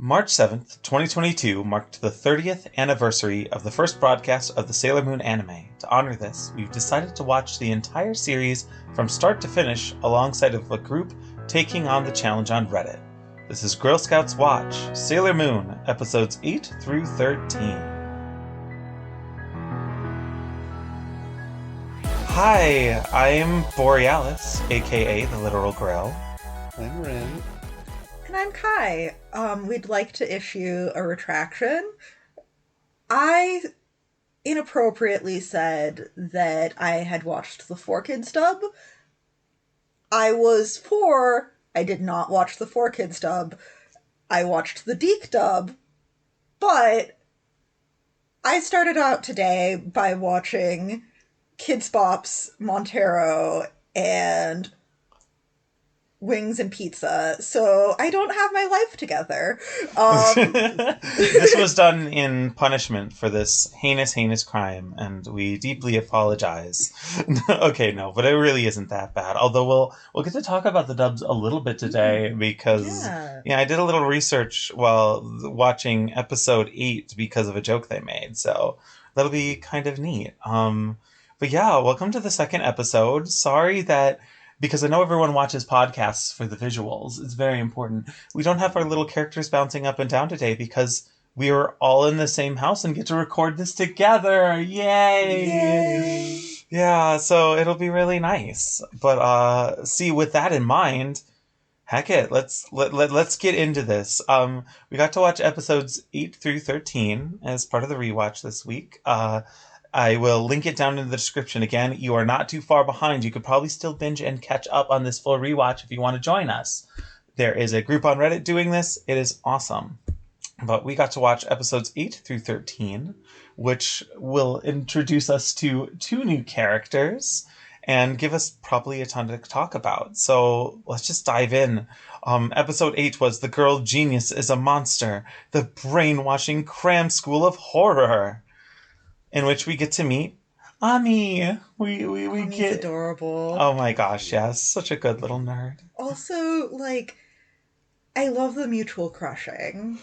March 7th, 2022 marked the 30th anniversary of the first broadcast of the Sailor Moon anime. To honor this, we've decided to watch the entire series from start to finish alongside of a group taking on the challenge on Reddit. This is Girl Scouts Watch, Sailor Moon, episodes 8 through 13. Hi, I'm Borealis, aka the Literal Grail. I'm Wren. And I'm Kai. We'd like to issue a retraction. I inappropriately said that I had watched the 4Kids dub. I was 4. I did not watch the 4Kids dub. I watched the Deke dub. But I started out today by watching Kids Bop's Montero and Wings and Pizza, so I don't have my life together. This was done in punishment for this heinous crime, and we deeply apologize. Okay, no, but it really isn't that bad. Although we'll get to talk about the dubs a little bit today because I did a little research while watching episode 8 because of a joke they made, so that'll be kind of neat. But yeah, welcome to the second episode. Sorry that, because I know everyone watches podcasts for the visuals, it's very important. We don't have our little characters bouncing up and down today because we are all in the same house and get to record this together. Yay! Yeah, so it'll be really nice. But see, with that in mind, heck it, let's get into this. We got to watch episodes 8 through 13 as part of the rewatch this week. I will link it down in the description. Again, you are not too far behind. You could probably still binge and catch up on this full rewatch if you want to join us. There is a group on Reddit doing this. It is awesome. But we got to watch episodes 8 through 13, which will introduce us to 2 new characters and give us probably a ton to talk about. So let's just dive in. Episode 8 was The Girl Genius is a Monster, the brainwashing cram school of horror, in which we get to meet Ami. We Ami's get adorable. Oh my gosh, yes, such a good little nerd. Also, I love the mutual crushing.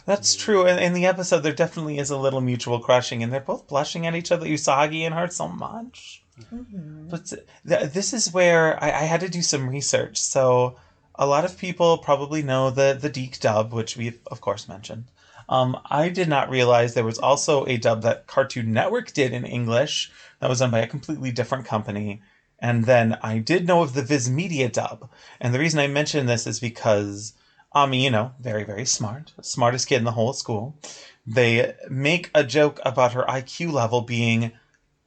That's true. In the episode, there definitely is a little mutual crushing, and they're both blushing at each other, Usagi and her, so much. Mm-hmm. But this is where I had to do some research. So a lot of people probably know the Deke dub, which we've, of course, mentioned. I did not realize there was also a dub that Cartoon Network did in English that was done by a completely different company. And then I did know of the Viz Media dub. And the reason I mention this is because Ami, very, very smart. Smartest kid in the whole school. They make a joke about her IQ level being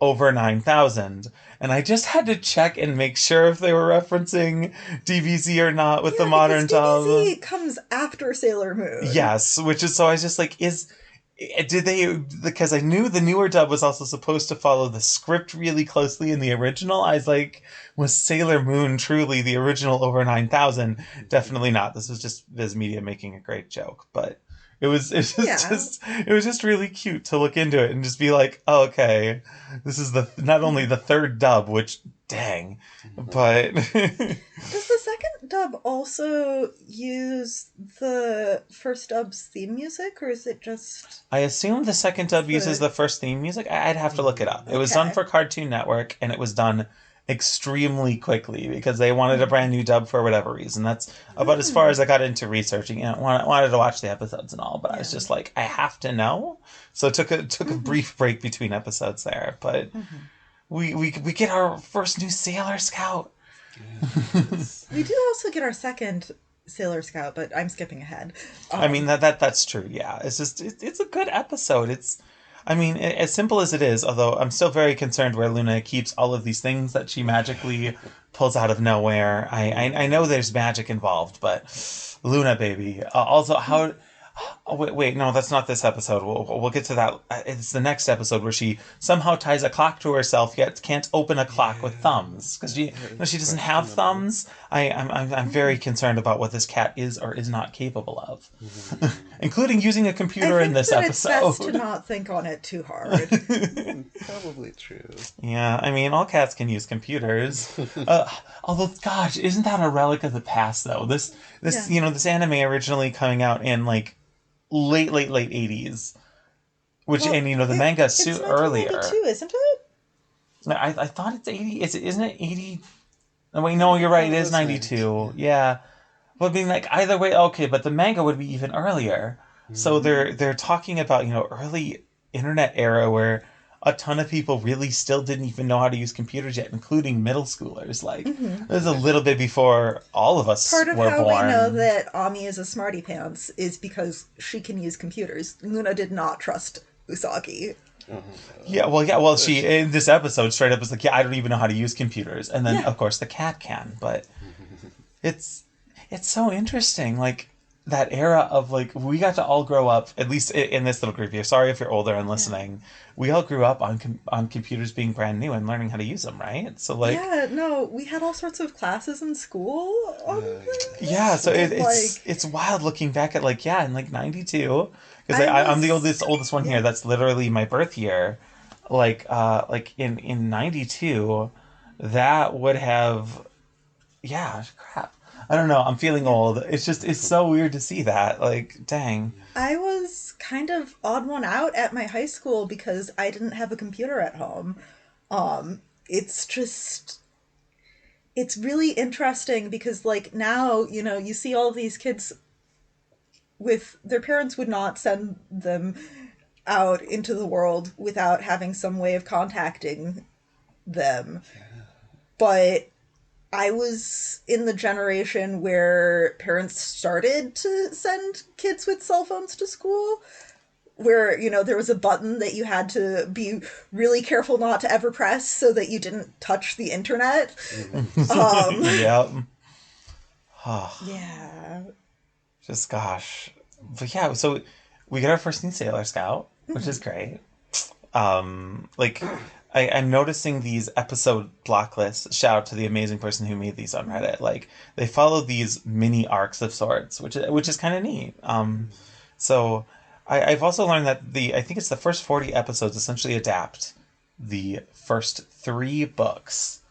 over 9,000. And I just had to check and make sure if they were referencing DBZ or not with the modern dub. DBZ comes after Sailor Moon. Yes, which is, so I was just like, did they, because I knew the newer dub was also supposed to follow the script really closely in the original. I was like, was Sailor Moon truly the original over 9,000? Definitely not. This was just Viz Media making a great joke, but it was just really cute to look into it and just be like, oh, okay, this is not only the third dub, which dang, but does the second dub also use the first dub's theme music, or is it just? I assume the second dub uses the first theme music. I'd have to look it up. It was done for Cartoon Network, and it was done extremely quickly because they wanted a brand new dub for whatever reason. That's about as far as I got into researching. Wanted to watch the episodes and all, but I was just like, I have to know. So it took a brief break between episodes there. But we get our first new Sailor Scout. Yes. We do also get our second Sailor Scout, but I'm skipping ahead. I mean that's true. Yeah, it's just it's a good episode. As simple as it is, although I'm still very concerned where Luna keeps all of these things that she magically pulls out of nowhere. I know there's magic involved, but Luna, baby. Also, how Oh, wait, no, that's not this episode. We'll get to that. It's the next episode where she somehow ties a clock to herself, yet can't open a clock with thumbs because she doesn't Quite have remember. thumbs. I'm very concerned about what this cat is or is not capable of, including using a I computer in think this that it's best to episode. not think on it too hard. Probably true. Yeah, I mean, all cats can use computers. Although, gosh, isn't that a relic of the past, though? Yeah. This anime originally coming out in like late 80s, which Well, and the manga it's earlier. 1992, isn't it? I thought it's 80. Isn't it 80? Oh, wait, no, you're I right. thought It it is was 92. Yeah. Well, I mean, like either way, okay, but the manga would be even earlier. So they're talking about early internet era where a ton of people really still didn't even know how to use computers yet, including middle schoolers. Like it was a little bit before all of us Part of were how we know born. that Ami is a smarty pants is because she can use computers. Luna did not trust Usagi. Yeah, well, yeah, well, she in this episode straight up was like, "Yeah, I don't even know how to use computers," and then Yeah. of course the cat can. But it's it's so interesting, like that era of like we got to all grow up at least in this little group here. Sorry if you're older and listening. We all grew up on computers being brand new and learning how to use them, right? So like, Yeah, no, we had all sorts of classes in school on yeah, so things. it's wild looking back at like in like 92 because I'm the I oldest one here. yeah. That's literally my birth year. Like in 92, that would have crap. I don't know. I'm feeling old. It's so weird to see that. Like, dang. I was kind of odd one out at my high school because I didn't have a computer at home. It's just it's really interesting because like now, you see all these kids with their parents would not send them out into the world without having some way of contacting them. But I was in the generation where parents started to send kids with cell phones to school, where, there was a button that you had to be really careful not to ever press so that you didn't touch the internet. Yep. Yeah. Just gosh. But yeah, so we get our first new Sailor Scout, which is great. Like I'm noticing these episode block lists. Shout out to the amazing person who made these on Reddit. Like they follow these mini arcs of sorts, which is kind of neat. So I've also learned that I think it's the first 40 episodes essentially adapt the first three books.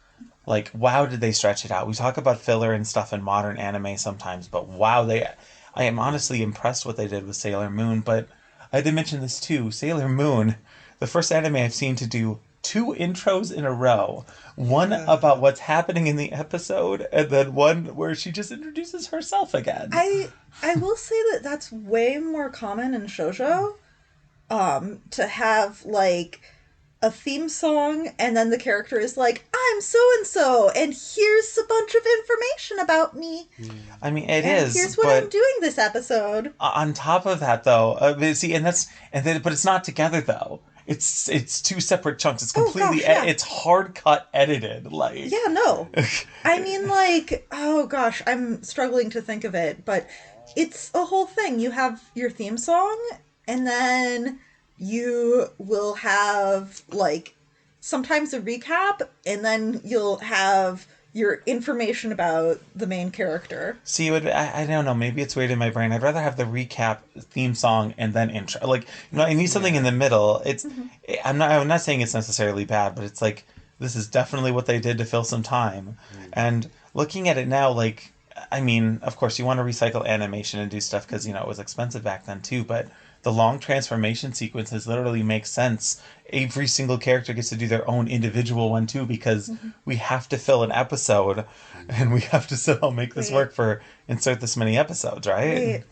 Like, wow, did they stretch it out? We talk about filler and stuff in modern anime sometimes, but wow, I am honestly impressed what they did with Sailor Moon. But I did mention this too. Sailor Moon, the first anime I've seen to do two intros in a row. One about what's happening in the episode, and then one where she just introduces herself again. I will say that that's way more common in shoujo, to have like a theme song and then the character is like, I'm so and so and here's a bunch of information about me I mean, it and is, here's what but I'm doing this episode. on top of that, though, see, but it's not together though. It's two separate chunks. It's Oh completely gosh, yeah. it's hard cut edited. Like Yeah, no. I mean, like, oh gosh, I'm struggling to think of it, but it's a whole thing. You have your theme song, and then you will have, like, sometimes a recap, and then you'll have your information about the main character. See, I don't know. Maybe it's weird in my brain. I'd rather have the recap theme song and then intro. Like, I need something in the middle. I'm not saying it's necessarily bad, but it's like this is definitely what they did to fill some time. And looking at it now, like, I mean, of course, you want to recycle animation and do stuff because it was expensive back then too. But the long transformation sequences literally make sense. Every single character gets to do their own individual one too because we have to fill an episode and we have to somehow make this work for insert this many episodes, right? Wait,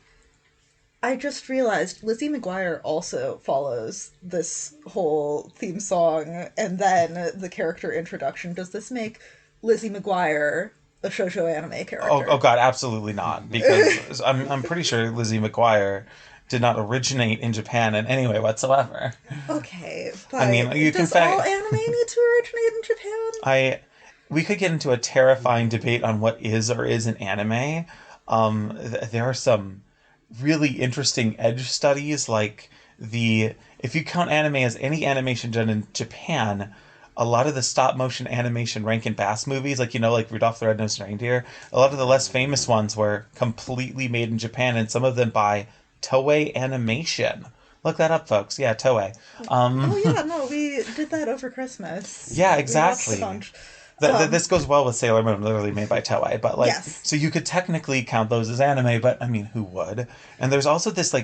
I just realized Lizzie McGuire also follows this whole theme song and then the character introduction. Does this make Lizzie McGuire a shoujo anime character? Oh God, absolutely not. Because I'm pretty sure Lizzie McGuire did not originate in Japan in any way whatsoever. Okay, but I mean, you can does all anime need to originate in Japan? We could get into a terrifying debate on what is or isn't anime. There are some really interesting edge studies, like if you count anime as any animation done in Japan, a lot of the stop motion animation Rankin Bass movies, like like Rudolph the Red-Nosed Reindeer, a lot of the less famous ones were completely made in Japan, and some of them by Toei Animation. Look that up, folks. Yeah, Toei. Oh yeah, no, we did that over Christmas. Yeah, We watched a exactly. bunch. This goes well with Sailor Moon, literally made by Toei, but Yes. so you could technically count those as anime, but I mean, who would? And there's also this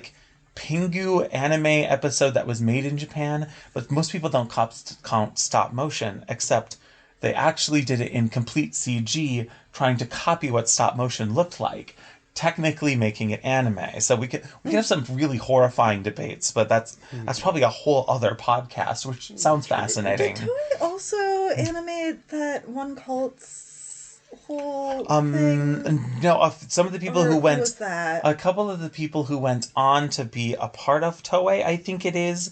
Pingu anime episode that was made in Japan, but most people don't count stop motion, except they actually did it in complete CG, trying to copy what stop motion looked like, technically making it anime. So we could have some really horrifying debates, but that's probably a whole other podcast, which sounds fascinating. Did Toei also animate that one cult's whole thing? No, some of the people who went, was that? a couple of the people who went on to be a part of Toei, I think it is,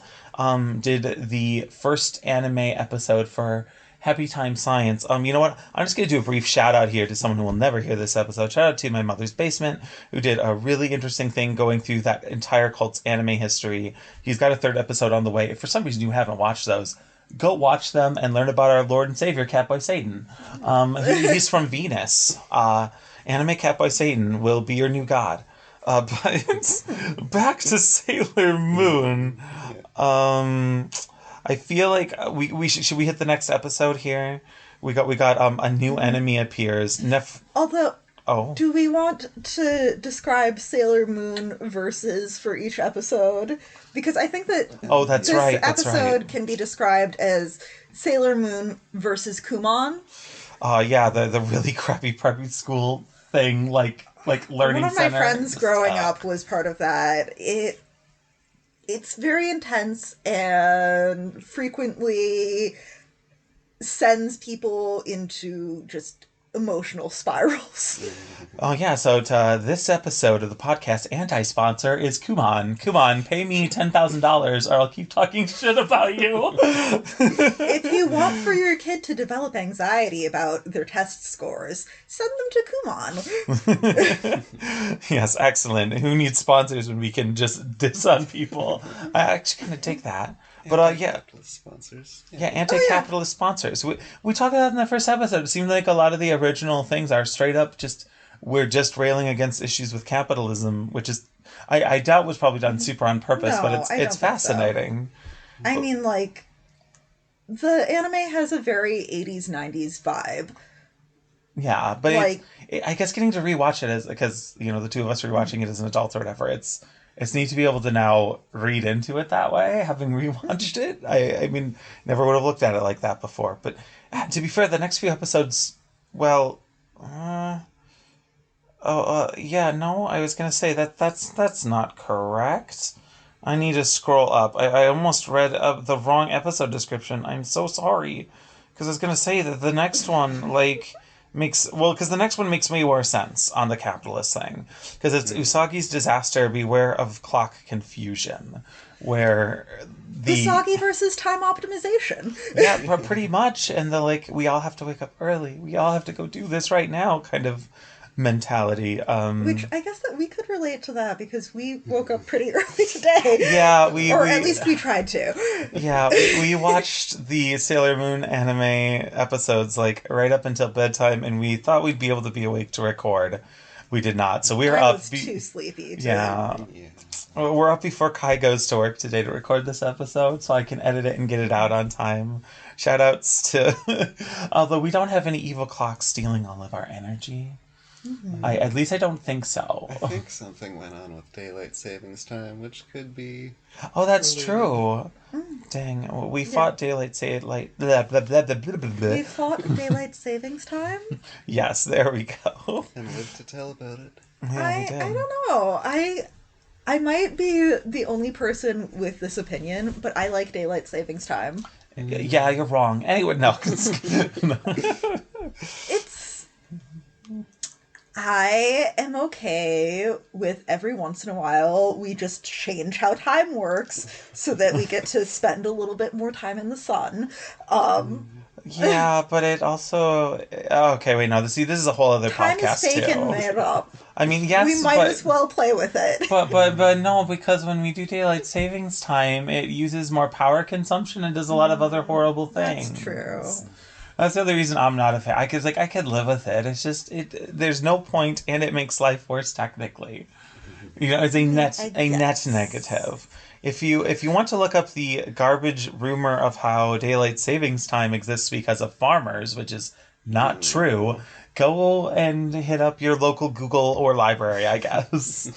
did the first anime episode for Happy Time Science. You know what? I'm just going to do a brief shout out here to someone who will never hear this episode. Shout out to My Mother's Basement, who did a really interesting thing going through that entire cult's anime history. He's got a third episode on the way. If for some reason you haven't watched those, go watch them and learn about our Lord and Savior, Catboy Satan. He's from Venus. Anime Catboy Satan will be your new god. But back to Sailor Moon. I feel like we should we hit the next episode here? We got a new enemy appears. Although, Oh. do we want to describe Sailor Moon verses for each episode? Because I think that That's this right. That's episode right. can be described as Sailor Moon versus Kumon. Yeah, the really crappy preppy school thing, like learning. One of my center friends growing stuff. up was part of that. It's very intense and frequently sends people into just emotional spirals. Oh yeah, so this episode of the podcast anti-sponsor is Kumon. Kumon, pay me $10,000 or I'll keep talking shit about you. If you want for your kid to develop anxiety about their test scores, send them to Kumon. Yes, excellent. Who needs sponsors when we can just diss on people? I actually kind of take that. But yeah. Anti-capitalist sponsors. Yeah, anti-capitalist sponsors. We talked about that in the first episode. It seemed like a lot of the original things are straight up we're just railing against issues with capitalism, which is I doubt was probably done super on purpose, No, but it's fascinating. I mean, like, the anime has a very 80s, 90s vibe. Yeah, but Like- I guess getting to rewatch it because the two of us rewatching it as an adult or whatever, it's neat to be able to now read into it that way, having rewatched it. I mean, never would have looked at it like that before. But to be fair, the next few episodes, well, yeah, no, I was gonna say that's not correct. I need to scroll up. I almost read the wrong episode description. I'm so sorry, because I was gonna say that the next one because the next one makes way more sense on the capitalist thing, because it's Usagi's disaster, beware of clock confusion, where Usagi versus time optimization. yeah, pretty much, and we all have to wake up early, we all have to go do this right now kind of mentality. Which I guess that we could relate to that because we woke up pretty early today. Yeah, at least we tried to. Yeah, we watched the Sailor Moon anime episodes right up until bedtime, and we thought we'd be able to be awake to record. We did not, so we were I up. was too sleepy. Yeah. We're up before Kai goes to work today to record this episode, so I can edit it and get it out on time. Shoutouts to... Although we don't have any evil clocks stealing all of our energy. Mm-hmm. At least I don't think so. I think something went on with daylight savings time, which could be... Oh, that's true. Dang, we fought daylight savings... We fought daylight savings time? Yes, there we go. And lived to tell about it. Yeah, I don't know. I might be the only person with this opinion, but I like daylight savings time. Yeah, you're wrong. Anyway, no. I am okay with every once in a while we just change how time works so that we get to spend a little bit more time in the sun. Yeah, but it also... Okay, wait, no. See, this is a whole other Time is podcast, fake and too. made up. I mean, We yes, might but... as well play with it. But no, because when we do daylight savings time, it uses more power consumption and does a lot of other horrible things. That's true. That's the other reason I'm not a fan. I could live with it. It's just there's no point, and it makes life worse technically. It's a net negative. If you want to look up the garbage rumor of how daylight savings time exists because of farmers, which is not true, go and hit up your local Google or library, I guess.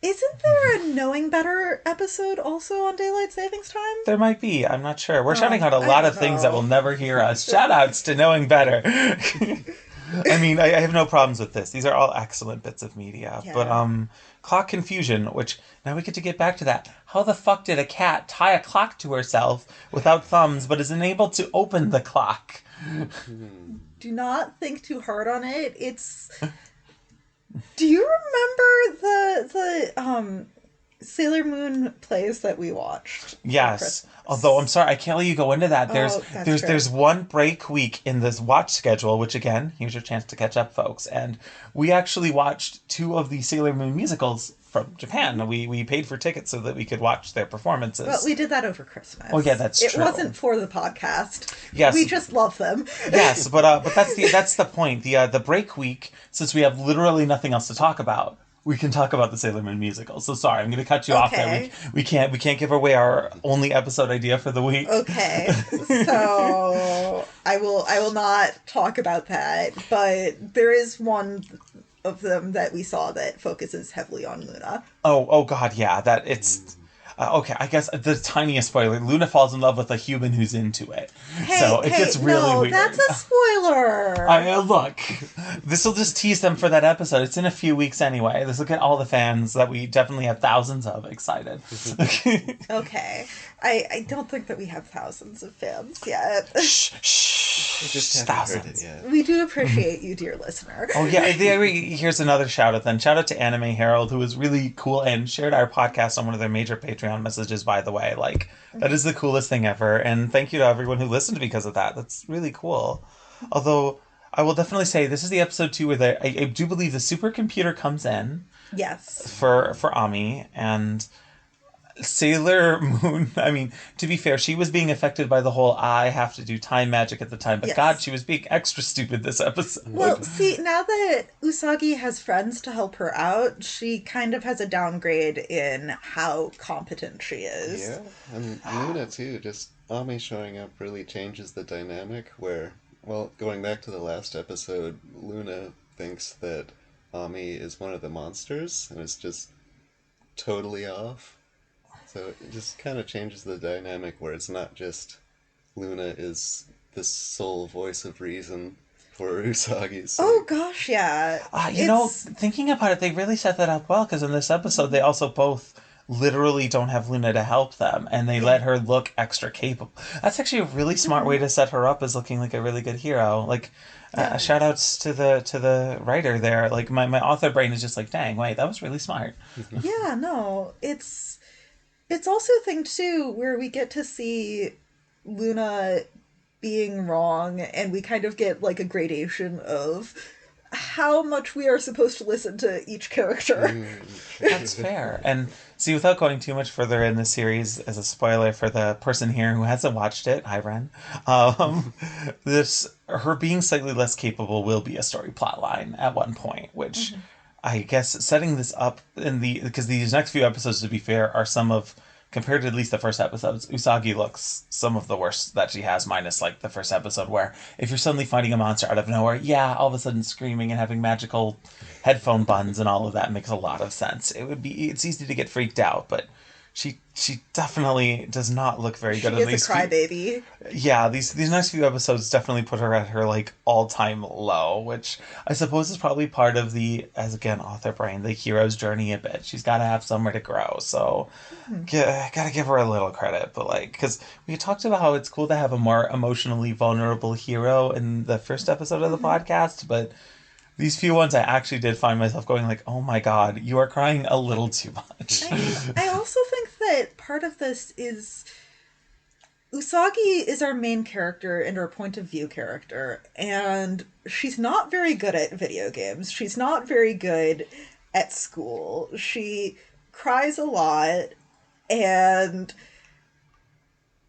Isn't there a Knowing Better episode also on daylight savings time? There might be. I'm not sure. We're shouting out a lot of things that will never hear us. Shout outs to Knowing Better. I mean, I have no problems with this. These are all excellent bits of media. Yeah. But clock confusion, which now we get to get back to that. How the fuck did a cat tie a clock to herself without thumbs but is unable to open the clock? Do not think too hard on it. It's... Do you remember the Sailor Moon plays that we watched? Yes. Although I'm sorry, I can't let you go into that. There's one break week in this watch schedule, which again, here's your chance to catch up, folks. And we actually watched 2 of the Sailor Moon musicals from Japan. We paid for tickets so that we could watch their performances. Well, we did that over Christmas. Oh yeah, that's true. It wasn't for the podcast. Yes, we just love them. Yes, but that's the point. The break week, since we have literally nothing else to talk about, we can talk about the Sailor Moon musical. So sorry, I'm going to cut you off there. We can't give away our only episode idea for the week. Okay, so I will not talk about that. But there is one of them that we saw that focuses heavily on Luna. Oh God, yeah. That it's okay. I guess the tiniest spoiler: Luna falls in love with a human who's into it. So it gets really weird. That's a spoiler. Look, this will just tease them for that episode. It's in a few weeks anyway. This will get all the fans that we definitely have thousands of excited. Okay. I don't think that we have thousands of fans yet. We just haven't heard it yet. We do appreciate you, dear listener. Oh yeah, here's another shout out then. Shout out to Anime Herald, who was really cool and shared our podcast on one of their major Patreon messages, by the way. Like, that is the coolest thing ever. And thank you to everyone who listened because of that. That's really cool. Although, I will definitely say, this is the episode 2 where I do believe the supercomputer comes in. Yes. For Ami, and Sailor Moon, I mean, to be fair, she was being affected by the whole I have to do time magic at the time, but yes. God, she was being extra stupid this episode. Well, see, now that Usagi has friends to help her out, she kind of has a downgrade in how competent she is. Yeah, and Luna too, just Ami showing up really changes the dynamic where, well, going back to the last episode, Luna thinks that Ami is one of the monsters, and it's just totally off. So it just kind of changes the dynamic where it's not just Luna is the sole voice of reason for Usagi's sake. Oh gosh, yeah. Thinking about it, they really set that up well, because in this episode they also both literally don't have Luna to help them, and they let her look extra capable. That's actually a really smart way to set her up as looking like a really good hero. Like, shout outs to the writer there. Like, my author brain is just like, dang, wait, that was really smart. Yeah, no, It's also a thing, too, where we get to see Luna being wrong, and we kind of get, like, a gradation of how much we are supposed to listen to each character. That's fair. And, see, without going too much further in the series, as a spoiler for the person here who hasn't watched it, hi, Wren, her being slightly less capable will be a story plot line at one point, which... Mm-hmm. I guess setting this up because these next few episodes, to be fair, are some of, compared to at least the first episodes, Usagi looks some of the worst that she has, minus like the first episode where if you're suddenly fighting a monster out of nowhere, all of a sudden screaming and having magical headphone buns and all of that makes a lot of sense. It's easy to get freaked out, but she definitely does not look very good. She is a crybaby. Yeah, these next few episodes definitely put her at her like all-time low, which I suppose is probably part of the, as again, author brain, the hero's journey a bit. She's got to have somewhere to grow, so gotta give her a little credit. But like, because we talked about how it's cool to have a more emotionally vulnerable hero in the first episode of the podcast, but these few ones I actually did find myself going like, oh my God, you are crying a little too much. I also think that part of this is Usagi is our main character and our point of view character, and she's not very good at video games. She's not very good at school. She cries a lot, and,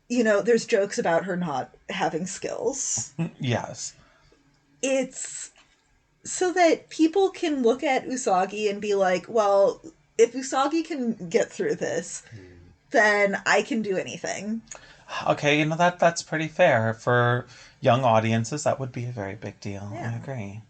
there's jokes about her not having skills. Yes. It's so that people can look at Usagi and be like, well, if Usagi can get through this, then I can do anything. Okay, that's pretty fair. For young audiences, that would be a very big deal. Yeah. I agree.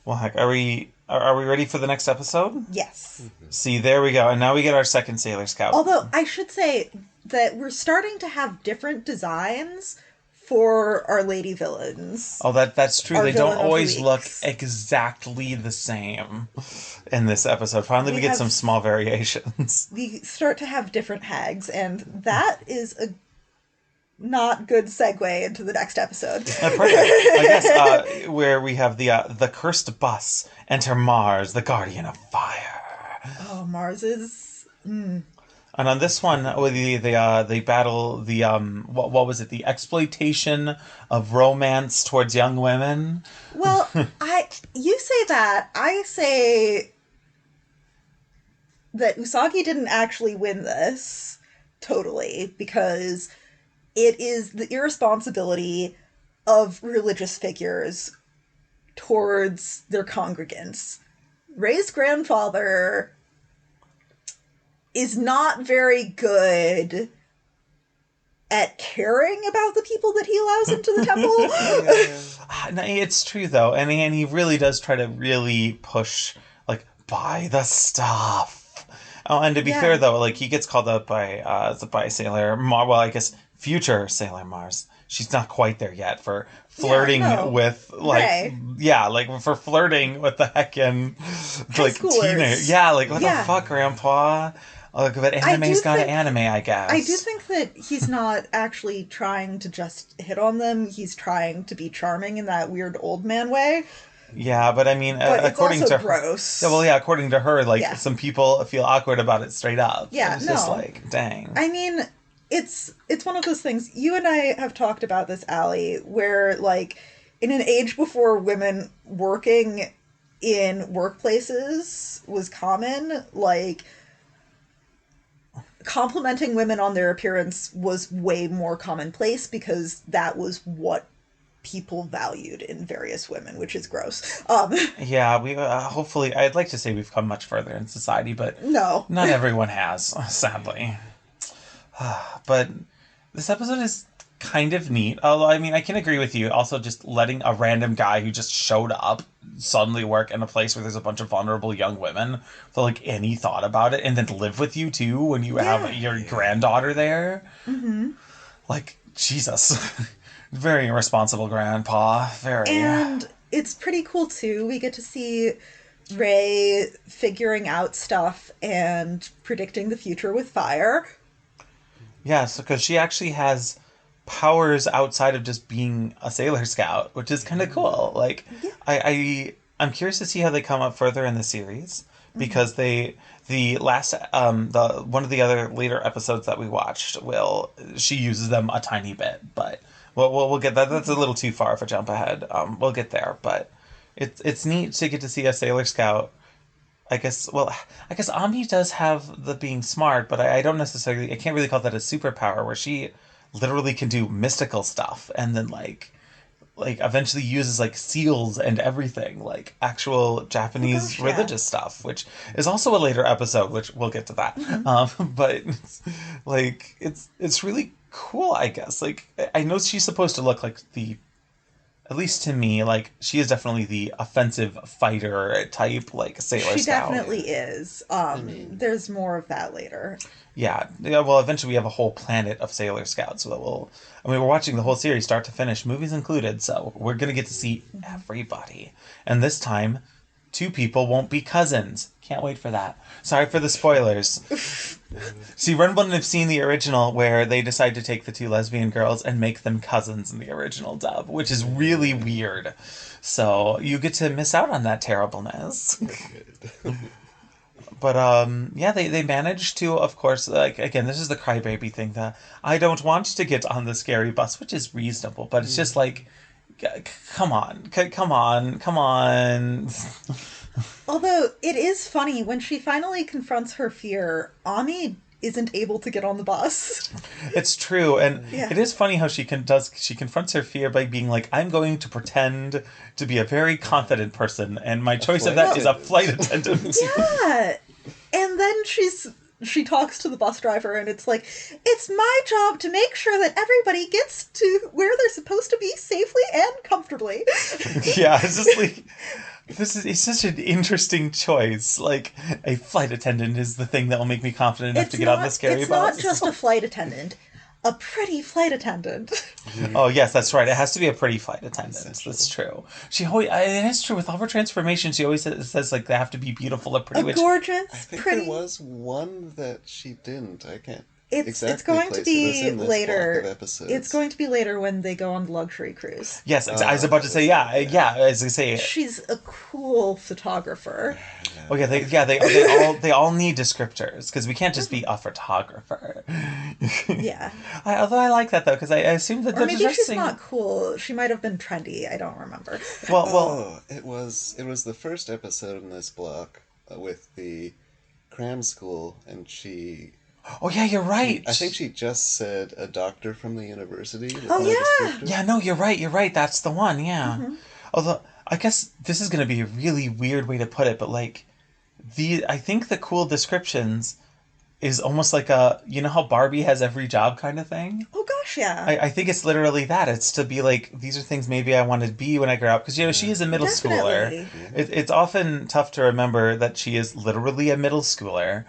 Well, heck, are we ready for the next episode? Yes. See, there we go. And now we get our second Sailor Scout. Although, I should say that we're starting to have different designs for our lady villains. Oh, that's true. Our They don't villain of the always look weeks. exactly the same in this episode. Finally, we get have- some small variations. We start to have different hags, and that is a not good segue into the next episode. Perfect. I guess where we have the cursed bus. Enter Mars, the guardian of fire. Oh, Mars is... And on this one, they battle the what was it? The exploitation of romance towards young women. Well, you say that. I say that Usagi didn't actually win this totally, because it is the irresponsibility of religious figures towards their congregants. Ray's grandfather is not very good at caring about the people that he allows into the temple. No, it's true though, and he really does try to really push, like, buy the stuff. Oh, and to be fair though, like, he gets called up by Sailor Mars. Well, I guess future Sailor Mars. She's not quite there yet for flirting with, like, Ray. like for flirting with the heckin' like schoolers. teenager. Yeah, like what the Yeah. fuck, Grandpa? But anime's got an anime, I guess. I do think that he's not actually trying to just hit on them. He's trying to be charming in that weird old man way. Yeah, but I mean, But it's according also to gross. her, according to her, like, Yeah. some people feel awkward about it straight up. Yeah, It's just no. like, dang. I mean, it's one of those things. You and I have talked about this, Allie, where, like, in an age before women working in workplaces was common, like, complimenting women on their appearance was way more commonplace because that was what people valued in various women, which is gross. Yeah, we hopefully, I'd like to say we've come much further in society, but No. not everyone has, sadly. But this episode is kind of neat. Although, I mean, I can agree with you. Also, just letting a random guy who just showed up suddenly work in a place where there's a bunch of vulnerable young women without, like, any thought about it, and then live with you, too, when you have your granddaughter there. Mm-hmm. Like, Jesus. Very irresponsible grandpa. Very. And it's pretty cool, too. We get to see Ray figuring out stuff and predicting the future with fire. Yes, because she actually has powers outside of just being a Sailor Scout, which is kind of cool. Like, I'm curious to see how they come up further in the series, because the last the one of the other later episodes that we watched, she uses them a tiny bit, but we'll get that. That's a little too far of a jump ahead. We'll get there, but it's neat to get to see a Sailor Scout. I guess Ami does have the being smart, but I don't necessarily, I can't really call that a superpower, where she literally can do mystical stuff and then like eventually uses like seals and everything, like actual Japanese religious stuff, which is also a later episode, which we'll get to that. But it's really cool, I guess. Like, I know she's supposed to look like at least to me, like, she is definitely the offensive fighter type, like, Sailor Scout. She definitely is. There's more of that later. Yeah, well, eventually we have a whole planet of Sailor Scouts. So we're watching the whole series start to finish, movies included, so we're going to get to see everybody. And this time, 2 people won't be cousins. Can't wait for that. Sorry for the spoilers. See, Wren wouldn't have seen the original where they decide to take the 2 lesbian girls and make them cousins in the original dub, which is really weird. So you get to miss out on that terribleness. But yeah, they managed to, of course, like again, this is the crybaby thing that I don't want to get on the scary bus, which is reasonable, but it's just like, come on, come on, come on. Although it is funny when she finally confronts her fear, Ami isn't able to get on the bus. It's true, and Yeah. it is funny how she confronts her fear by being like, "I'm going to pretend to be a very confident person, and my choice of that is a flight attendant." Yeah. And then she talks to the bus driver and it's like, it's my job to make sure that everybody gets to where they're supposed to be safely and comfortably. Yeah, it's just like it's such an interesting choice. Like a flight attendant is the thing that will make me confident enough to get on the scary it's bus. not just a flight attendant. A pretty flight attendant. Oh yes, that's right. It has to be a pretty flight attendant. That's true. She always, it is true with all her transformations. She always says like they have to be beautiful or pretty. Gorgeous, I think pretty. there was one that she didn't. I can't. It's exactly going to place it. It was be in this later. block of episodes. It's going to be later when they go on the luxury cruise. Yes, I was about to say yeah. I was gonna say She's a cool photographer. oh yeah, they all need descriptors because we can't just be a photographer. Yeah. Although I like that though because I assume that Or the maybe dressing... she's not cool. She might have been trendy. I don't remember. Well, it was the first episode in this block with the cram school, and she. oh yeah, you're right. I think she just said a doctor from the university. With Oh, no yeah. descriptor. Yeah, no, you're right. That's the one, yeah. Mm-hmm. Although, I guess this is going to be a really weird way to put it, but, like, I think the cool descriptions is almost like you know how Barbie has every job kind of thing? Oh gosh, yeah. I think it's literally that. It's to be like, these are things maybe I want to be when I grow up. Because, she is a middle Definitely. schooler. It's often tough to remember that she is literally a middle schooler.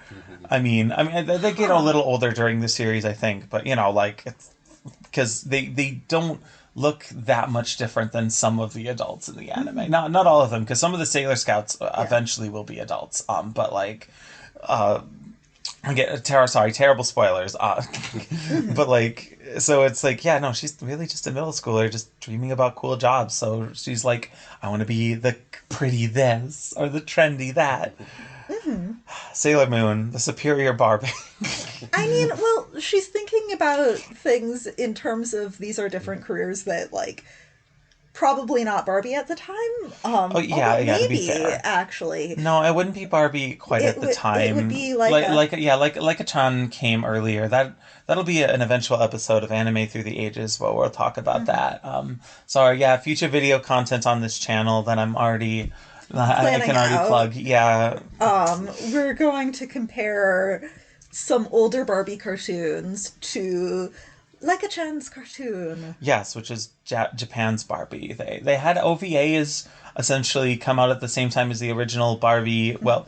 I mean, they get a little older during the series, I think. But, like, it's because they don't look that much different than some of the adults in the anime. Not all of them, because some of the Sailor Scouts eventually will be adults. But, like... terrible spoilers. But like, so it's like, yeah, no, she's really just a middle schooler, just dreaming about cool jobs. So she's like, I want to be the pretty this or the trendy that. Mm-hmm. Sailor Moon, the superior Barbie. I mean, well, she's thinking about things in terms of these are different careers that, like, probably not Barbie at the time. Oh yeah, maybe, to be fair. Actually. No, it wouldn't be Barbie quite at the time. It would be like a Chan came earlier. That'll be an eventual episode of Anime Through the Ages where we'll talk about that. Sorry, yeah, future video content on this channel that I'm already I can already plug. Yeah. We're going to compare some older Barbie cartoons to Leica-chan's cartoon. Yes, which is Japan's Barbie. They had OVAs essentially come out at the same time as the original Barbie. Well,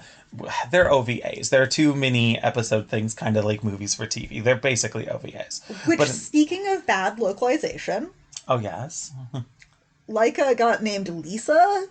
they're OVAs. They're 2 mini episode things, kind of like movies for TV. They're basically OVAs. Which, speaking of bad localization... Oh, yes. Leica got named Lisa.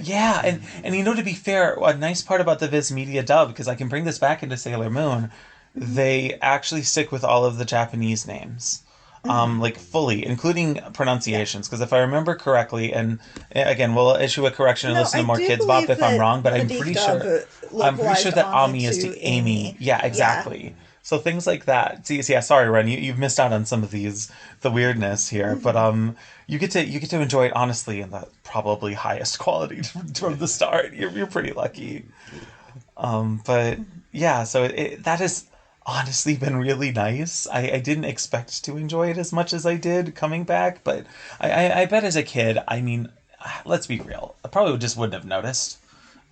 Yeah, and to be fair, a nice part about the Viz Media dub, because I can bring this back into Sailor Moon, they actually stick with all of the Japanese names. Like fully, including pronunciations. Because if I remember correctly, and again, we'll issue a correction and listen to more Kids Bop if I'm wrong, but I'm pretty sure that Ami is to Amy. Yeah, exactly. Yeah. So things like that. See, yeah, sorry, Wren, you've missed out on some of the weirdness here, but you get to enjoy it honestly in the probably highest quality from the start. You're pretty lucky. But yeah, so that has honestly been really nice. I didn't expect to enjoy it as much as I did coming back, but I bet as a kid, I mean, let's be real, I probably just wouldn't have noticed.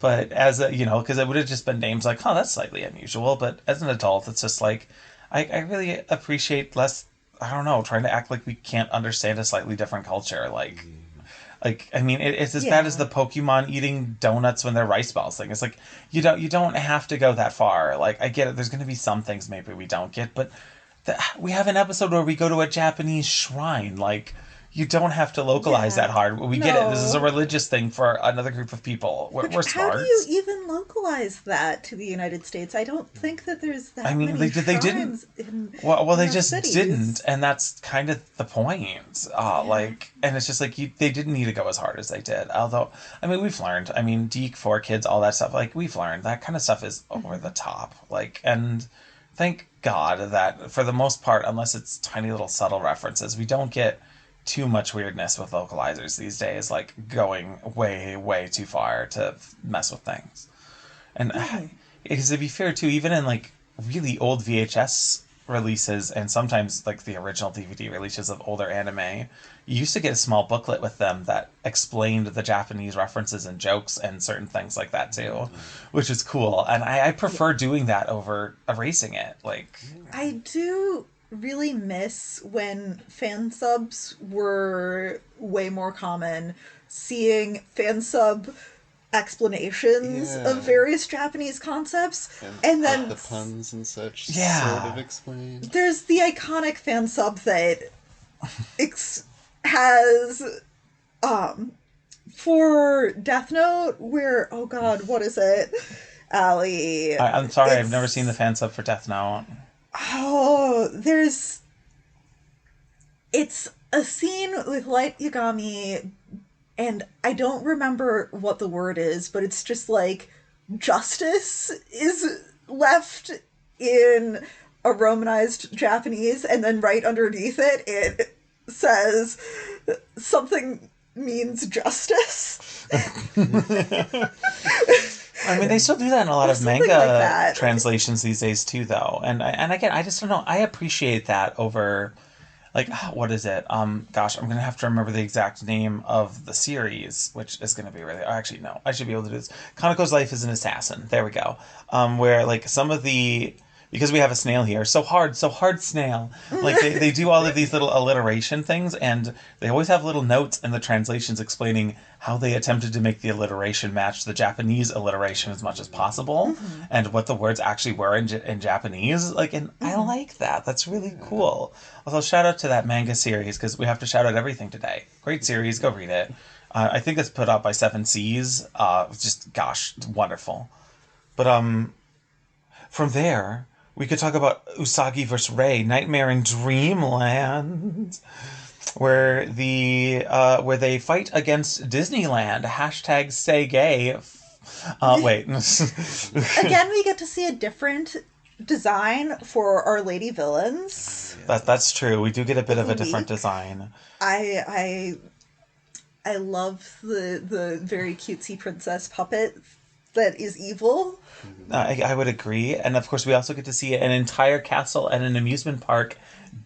But as a, because it would have just been names like, oh, that's slightly unusual. But as an adult, it's just like, I really appreciate less, I don't know, trying to act like we can't understand a slightly different culture. Like, I mean, it's as bad as the Pokemon eating donuts when they're rice balls thing. It's like, you don't have to go that far. Like, I get it. There's going to be some things maybe we don't get. But we have an episode where we go to a Japanese shrine. Like, You don't have to localize Yeah. that hard. We get it. This is a No. religious thing for another group of people. We're Which, how do you smart. even localize that to the United States? I don't think that there's I that mean, many they didn't. shrines Well, in they the just cities. didn't, and that's kind of the point. Yeah. And it's just like they didn't need to go as hard as they did. Although, I mean, we've learned. I mean, Deke, Four Kids, all that stuff. Like we've learned that kind of stuff is over the top. Like, and thank God that for the most part, unless it's tiny little subtle references, we don't get too much weirdness with localizers these days. Like going way, way too far to mess with things. And because to be fair too, even in like really old VHS releases and sometimes like the original DVD releases of older anime, you used to get a small booklet with them that explained the Japanese references and jokes and certain things like that too, which is cool. And I prefer doing that over erasing it. Like, I do really miss when fan subs were way more common. Seeing fan sub explanations Yeah. of various Japanese concepts, And and like then the puns and such Yeah. sort of explained. there's the iconic fan sub that has for Death Note, where, oh god, what is it, Ali? I'm sorry, I've never It's- seen the fan sub for Death Note. Oh, it's a scene with Light Yagami, and I don't remember what the word is, but it's just like justice is left in a Romanized Japanese, and then right underneath it, it says something means justice. I mean, they still do that in a lot of Something manga like that. translations these days too, though. And again, I just don't know. I appreciate that over, like, what is it? Gosh, I'm gonna have to remember the exact name of the series, which is gonna be really. Actually, no, I should be able to do this. Kaneko's Life is an Assassin. There we go. Where like some of the, because we have a snail here, so hard snail. Like they do all of these little alliteration things, and they always have little notes in the translations explaining how they attempted to make the alliteration match the Japanese alliteration as much as possible, and what the words actually were in Japanese. Like, and I like that. That's really cool. Also, shout out to that manga series, because we have to shout out everything today. Great series, go read it. I think it's put out by Seven Seas. Just gosh, wonderful. But from there, we could talk about Usagi vs. Rei, Nightmare in Dreamland, where where they fight against Disneyland. Hashtag say gay. Wait. Again, we get to see a different design for our lady villains. That's true. We do get a bit of a Unique. different design. I love the very cutesy princess puppet that is evil. I would agree. And of course, we also get to see an entire castle and an amusement park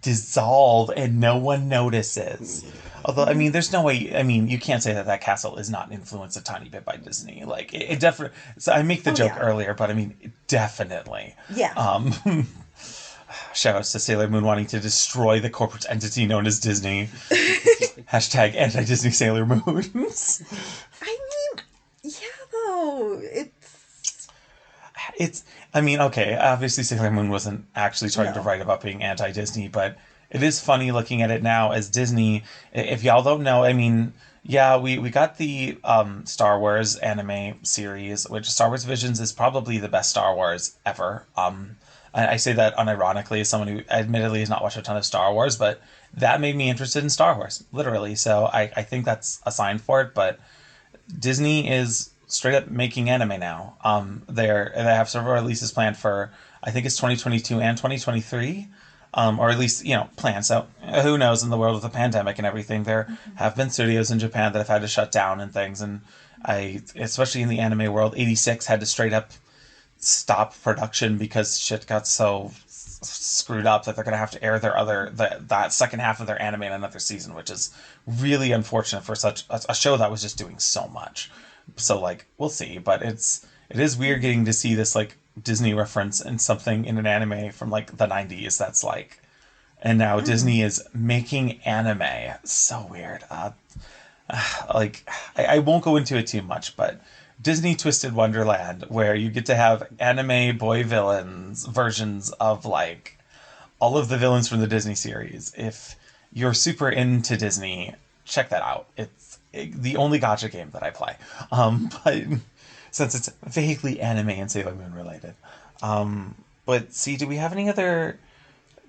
dissolve and no one notices. Although, I mean, there's no way, I mean, you can't say that that castle is not influenced a tiny bit by Disney. Like, it definitely, so I make the joke yeah. earlier, but I mean, definitely. Yeah. Shout outs to Sailor Moon wanting to destroy the corporate entity known as Disney. Hashtag anti-Disney Sailor Moons. I mean, yeah, though. I mean, okay, obviously Sailor Moon wasn't actually trying to write about being anti-Disney, but it is funny looking at it now as Disney. If y'all don't know, I mean, yeah, we got the Star Wars anime series, which Star Wars Visions is probably the best Star Wars ever. I say that unironically as someone who admittedly has not watched a ton of Star Wars, but that made me interested in Star Wars, literally. So I think that's a sign for it, but Disney is straight up making anime now. They have several releases planned for, I think it's 2022 and 2023, or at least planned. So who knows, in the world of the pandemic and everything, there have been studios in Japan that have had to shut down and things, and especially in the anime world, 86 had to straight up stop production because shit got so screwed up that they're going to have to air that second half of their anime in another season, which is really unfortunate for such a show that was just doing so much. So like, we'll see, but it is weird getting to see this like Disney reference in something in an anime from like the 90s that's like, and now Disney is making anime. So weird. Like, I won't go into it too much, but Disney Twisted Wonderland, where you get to have anime boy villains versions of like all of the villains from the Disney series. If you're super into Disney, check that out. It's the only gacha game that I play. But since it's vaguely anime and Sailor Moon related. But see, do we have any other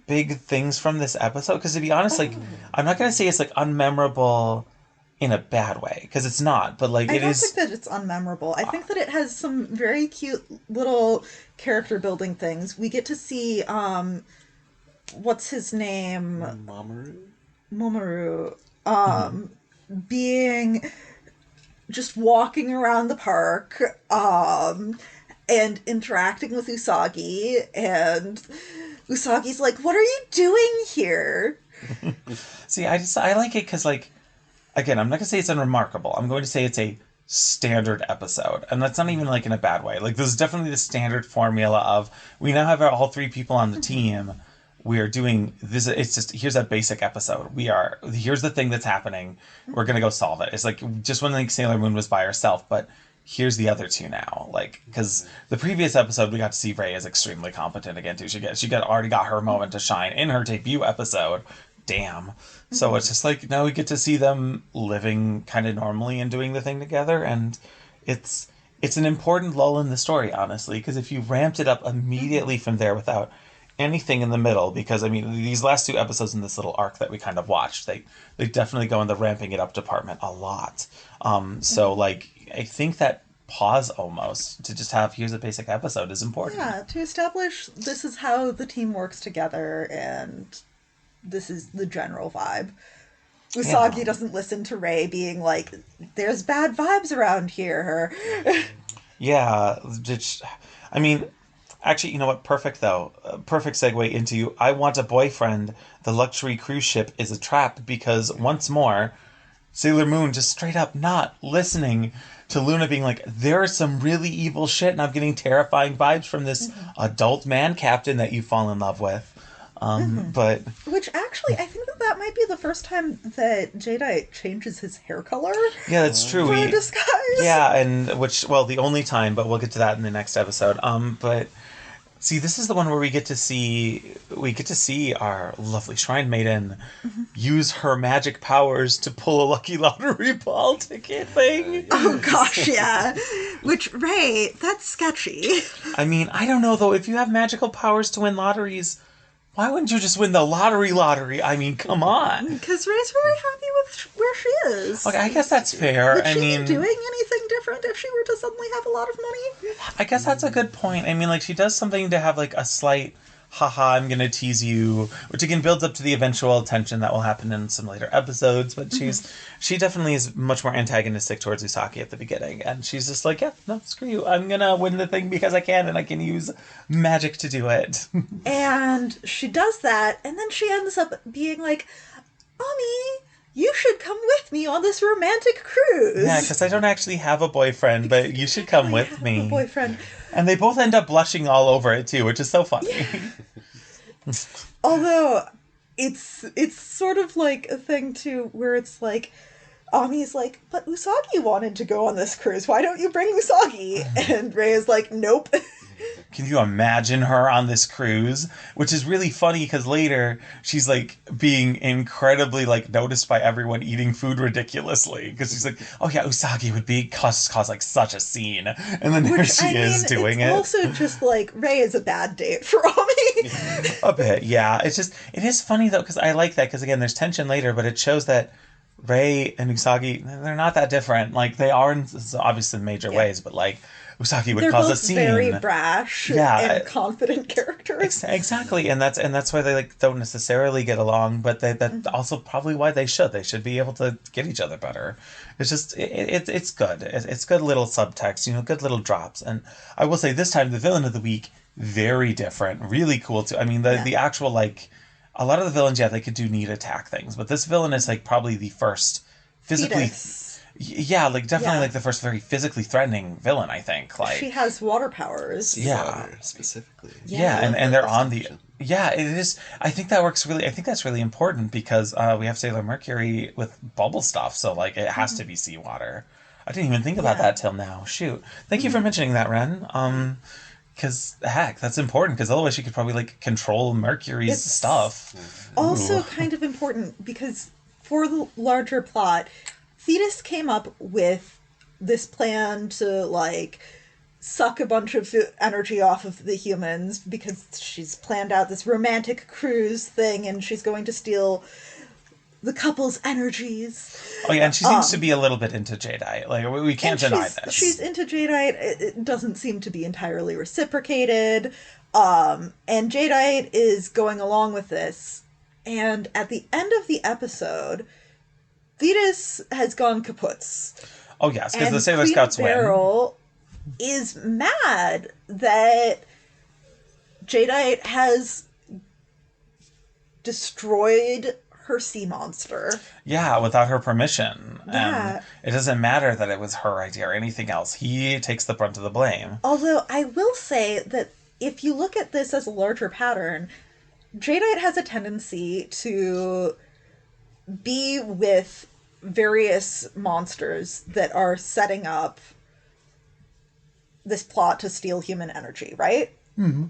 big things from this episode? Because to be honest, like, I'm not going to say it's like unmemorable in a bad way, because it's not, but like I it don't is. think that it's unmemorable. I think that it has some very cute little character building things. We get to see what's his name? Momoru. Being just walking around the park and interacting with Usagi, and Usagi's like, "What are you doing here?" See, I like it because, like, again, I'm not gonna say it's unremarkable. I'm going to say it's a standard episode, and that's not even like in a bad way. Like, this is definitely the standard formula of we now have all three people on the team. We are doing this. It's just, here's a basic episode. Here's the thing that's happening. We're gonna go solve it. It's like just when like Sailor Moon was by herself, but here's the other two now. Like, because the previous episode we got to see Rei is extremely competent again too. She already got her moment to shine in her debut episode. Damn. So it's just like now we get to see them living kind of normally and doing the thing together, and it's an important lull in the story, honestly, because if you ramped it up immediately from there without anything in the middle, because I mean these last two episodes in this little arc that we kind of watched, they definitely go in the ramping it up department a lot. So like I think that pause almost to just have here's a basic episode is important. Yeah, to establish this is how the team works together, and this is the general vibe. Usagi doesn't listen to Rei being like, "There's bad vibes around here." Yeah, I mean, actually, you know what? Perfect, though. Perfect segue into I Want a Boyfriend. The luxury cruise ship is a trap, because once more, Sailor Moon just straight up not listening to Luna being like, there is some really evil shit, and I'm getting terrifying vibes from this adult man captain that you fall in love with. But Which actually, I think that might be the first time that Jadeite changes his hair color. Yeah, that's true. For a disguise. Yeah, and the only time, but we'll get to that in the next episode. But see, this is the one where we get to see our lovely shrine maiden use her magic powers to pull a lucky lottery ball ticket thing. Oh gosh, yeah. Which, Rei, that's sketchy. I mean, I don't know though. If you have magical powers to win lotteries, why wouldn't you just win the lottery? I mean, come on. Because Ray's very happy with where she is. Okay, I guess that's fair. Would she be doing anything different if she were to suddenly have a lot of money? I guess that's a good point. I mean, like, she does something to have, like, a slight, haha, I'm gonna tease you, which again builds up to the eventual tension that will happen in some later episodes, but she definitely is much more antagonistic towards Usaki at the beginning, and she's just like, yeah, no, screw you, I'm gonna win the thing because I can, and I can use magic to do it. And she does that, and then she ends up being like, Ami, you should come with me on this romantic cruise. Yeah, because I don't actually have a boyfriend, but you should come with me. A boyfriend. And they both end up blushing all over it too, which is so funny. Yeah. Although it's sort of like a thing too where it's like Ami's like, but Usagi wanted to go on this cruise. Why don't you bring Usagi? And Rei is like, nope. Can you imagine her on this cruise? Which is really funny because later she's like being incredibly like noticed by everyone eating food ridiculously because she's like, oh yeah, Usagi would be cause like such a scene, and then here she is doing it. It's also just like Rei is a bad date for Ami. A bit, yeah. It is funny though because I like that because again there's tension later, but it shows that Rei and Usagi, they're not that different. Like they are in obviously major ways, but like Usagi would cause a scene. They're both very brash and confident characters. Exactly, and that's why they like don't necessarily get along, but that's also probably why they should. They should be able to get each other better. It's just it's good. It's good little subtext, good little drops. And I will say this time the villain of the week very different, really cool too. I mean the actual like a lot of the villains, they could do neat attack things, but this villain is like probably the first physically. Yeah, like definitely like the first very physically threatening villain, I think. Like she has water powers. Yeah. Water, specifically. Yeah, and they're on the it is. I think that's really important because we have Sailor Mercury with bubble stuff, so like it has to be seawater. I didn't even think about that till now. Shoot. Thank you for mentioning that, Wren. Because, heck, that's important, because otherwise she could probably, like, control Mercury's It's stuff. also Ooh. kind of important because for the larger plot, Thetis came up with this plan to, like, suck a bunch of energy off of the humans because she's planned out this romantic cruise thing and she's going to steal the couple's energies. Oh, yeah, and she seems to be a little bit into Jadeite. Like, we can't deny this. She's into Jadeite. It doesn't seem to be entirely reciprocated. And Jadeite is going along with this. And at the end of the episode, Thetis has gone kaputs. Oh, yes, because And the Sailor Queen Scouts win. Beryl is mad that Jadeite has destroyed her sea monster. Yeah, without her permission. Yeah. And it doesn't matter that it was her idea or anything else. He takes the brunt of the blame. Although I will say that if you look at this as a larger pattern, Jadeite has a tendency to be with various monsters that are setting up this plot to steal human energy, right? Mm-hmm.